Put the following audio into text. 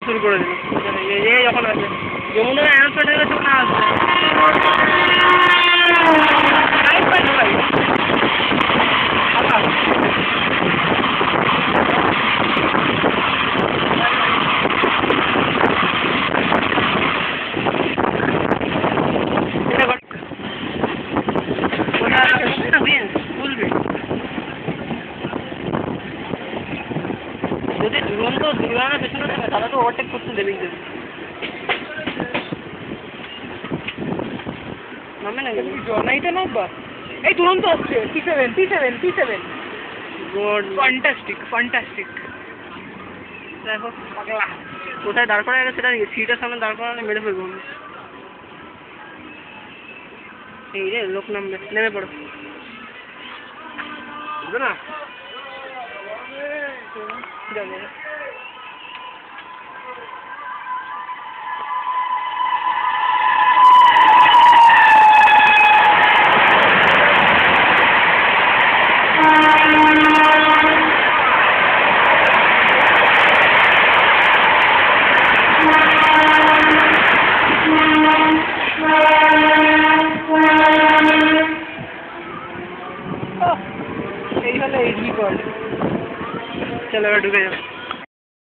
শুরু করে দিল এই যখন আছে যমুনা অ্যানাউন্সমেন্ট হয়ে গেছে না আসবে যদি দুরন্ত দুর্গানের পেছনে থাকে তাহলে তো ওভারটেক করতে দেবেই দেবে নামে না জনাইটা নামবা এই দুরন্ত আসছে T7 গুড ফ্যান্টাস্টিক দেখো পাগলা কোথায় দাঁড় করা গেছে সেটা সিটের সামনে দাঁড় করালে মেরে ফেলবো আমি এই রে লোক নামবে নেমে পড়ো বুঝবে না चलो ढुके जाओ